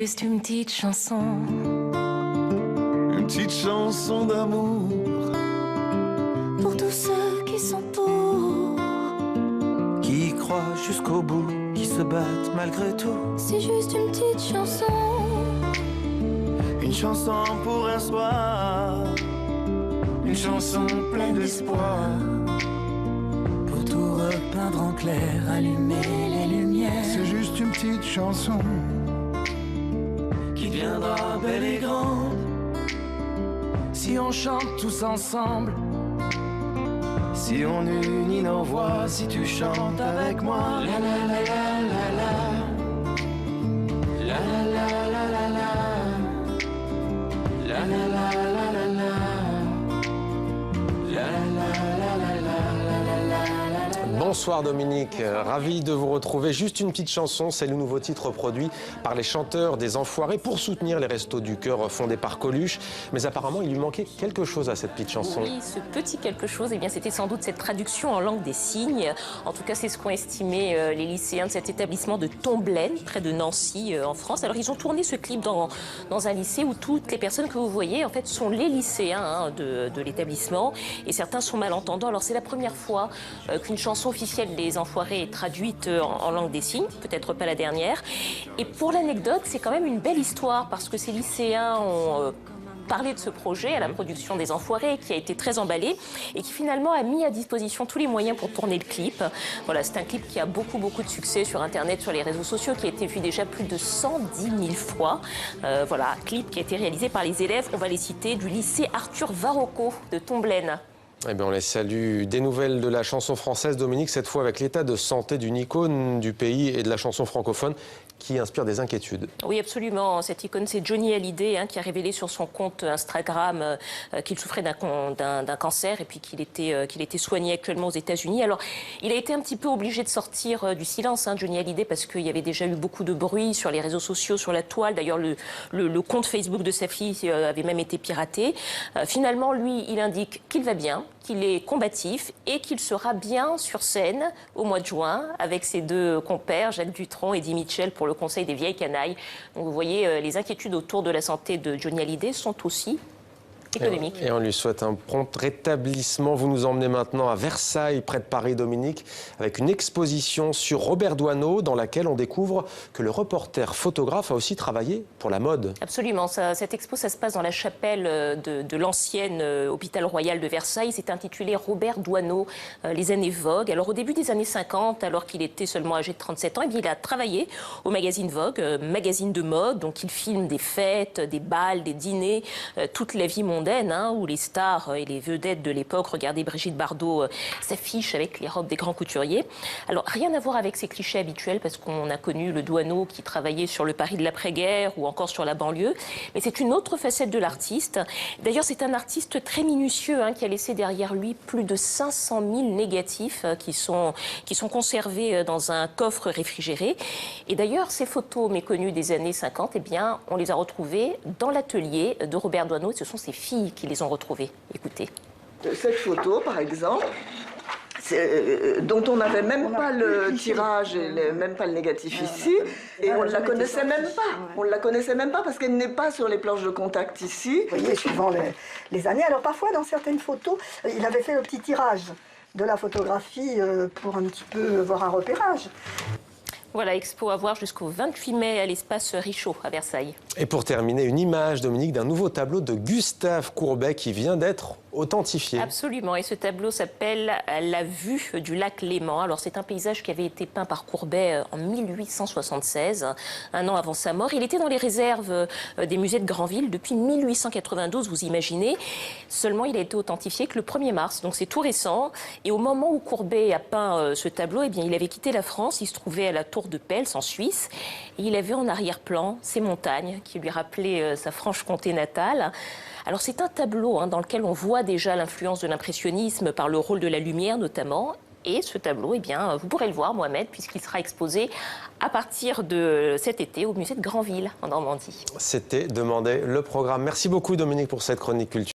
Juste une petite chanson. Une petite chanson d'amour Pour tous ceux qui sont pour. qui y croient jusqu'au bout, qui se battent malgré tout. C'est juste une petite chanson. Une chanson pour un soir, une chanson pleine d'espoir. Pour tout repeindre en clair, allumer les lumières. C'est juste une petite chanson Qui viendra belle et grande si on chante tous ensemble. si on unit nos voix, si tu chantes avec moi. La la la la la la. La la la la la la. La la la la la la. La la la la la la. Bonsoir Dominique, ravi de vous retrouver. Juste une petite chanson, c'est le nouveau titre produit par les chanteurs des Enfoirés pour soutenir les Restos du Cœur fondés par Coluche. Mais apparemment, il lui manquait quelque chose à cette petite chanson. Oui, ce petit quelque chose, eh bien, c'était sans doute cette traduction en langue des signes. En tout cas, c'est ce qu'ont estimé les lycéens de cet établissement de Tomblaine, près de Nancy, en France. Alors, ils ont tourné ce clip dans un lycée où toutes les personnes que vous voyez, en fait, sont les lycéens de l'établissement. Et certains sont malentendants. Alors, c'est la première fois qu'une chanson officielle des Enfoirés est traduite en langue des signes, peut-être pas la dernière. Et pour l'anecdote, c'est quand même une belle histoire parce que ces lycéens ont parlé de ce projet à la production des Enfoirés qui a été très emballé et qui finalement a mis à disposition tous les moyens pour tourner le clip. Voilà, c'est un clip qui a beaucoup de succès sur Internet, sur les réseaux sociaux, qui a été vu déjà plus de 110 000 fois. Voilà, un clip qui a été réalisé par les élèves, on va les citer, du lycée Arthur Varocco de Tomblaine. Eh bien, on les salue. Des nouvelles de la chanson française, Dominique, cette fois avec l'état de santé d'une icône du pays et de la chanson francophone qui inspire des inquiétudes. Oui, absolument. Cette icône, c'est Johnny Hallyday qui a révélé sur son compte Instagram qu'il souffrait d'un cancer et puis qu'il était soigné actuellement aux États-Unis. Alors, il a été un petit peu obligé de sortir du silence, Johnny Hallyday, parce qu'il y avait déjà eu beaucoup de bruit sur les réseaux sociaux, sur la toile. D'ailleurs, le compte Facebook de sa fille avait même été piraté. Finalement, lui, il indique qu'il va bien, qu'il est combatif et qu'il sera bien sur scène au mois de juin avec ses deux compères, Jacques Dutronc et Eddie Mitchell, pour le Conseil des vieilles canailles. Donc vous voyez, les inquiétudes autour de la santé de Johnny Hallyday sont aussi économiques. Et on lui souhaite un prompt rétablissement. Vous nous emmenez maintenant à Versailles, près de Paris, Dominique, avec une exposition sur Robert Doisneau, dans laquelle on découvre que le reporter photographe a aussi travaillé pour la mode. Absolument. Cette expo, ça se passe dans la chapelle de l'ancienne hôpital royal de Versailles. C'est intitulé Robert Doisneau, les années Vogue. Alors au début des années 50, alors qu'il était seulement âgé de 37 ans, il a travaillé au magazine Vogue, magazine de mode. Donc il filme des fêtes, des bals, des dîners, toute la vie mondaine, où les stars et les vedettes de l'époque, regardez Brigitte Bardot, s'affichent avec les robes des grands couturiers. Alors rien à voir avec ces clichés habituels, parce qu'on a connu le Doisneau qui travaillait sur le Paris de l'après-guerre ou encore sur la banlieue. Mais c'est une autre facette de l'artiste. D'ailleurs, c'est un artiste très minutieux qui a laissé derrière lui plus de 500 000 négatifs qui sont conservés dans un coffre réfrigéré. Et d'ailleurs, ces photos méconnues des années 50, eh bien, on les a retrouvées dans l'atelier de Robert Doisneau. Ce sont ses filles qui les ont retrouvées. Écoutez. Cette photo, par exemple, dont on n'avait même pas le tirage et même pas le négatif ici, et on ne la connaissait même pas. On ne la connaissait même pas parce qu'elle n'est pas sur les planches de contact ici. Vous voyez, suivant les années. Alors parfois, dans certaines photos, il avait fait le petit tirage de la photographie pour un petit peu voir un repérage. Voilà, expo à voir jusqu'au 28 mai à l'espace Richaud à Versailles. Et pour terminer, une image, Dominique, d'un nouveau tableau de Gustave Courbet qui vient d'être authentifié. Absolument, et ce tableau s'appelle La vue du lac Léman. Alors c'est un paysage qui avait été peint par Courbet en 1876, un an avant sa mort. Il était dans les réserves des musées de Granville depuis 1892, vous imaginez. Seulement, il a été authentifié que le 1er mars, donc c'est tout récent. Et au moment où Courbet a peint ce tableau, eh bien, il avait quitté la France, il se trouvait à la Tour de Pels en Suisse. Et il avait en arrière-plan ces montagnes qui lui rappelaient sa Franche-Comté natale. Alors c'est un tableau dans lequel on voit déjà l'influence de l'impressionnisme par le rôle de la lumière notamment. Et ce tableau, eh bien, vous pourrez le voir, Mohamed, puisqu'il sera exposé à partir de cet été au musée de Granville en Normandie. C'était Demander le programme. Merci beaucoup Dominique pour cette chronique culturelle.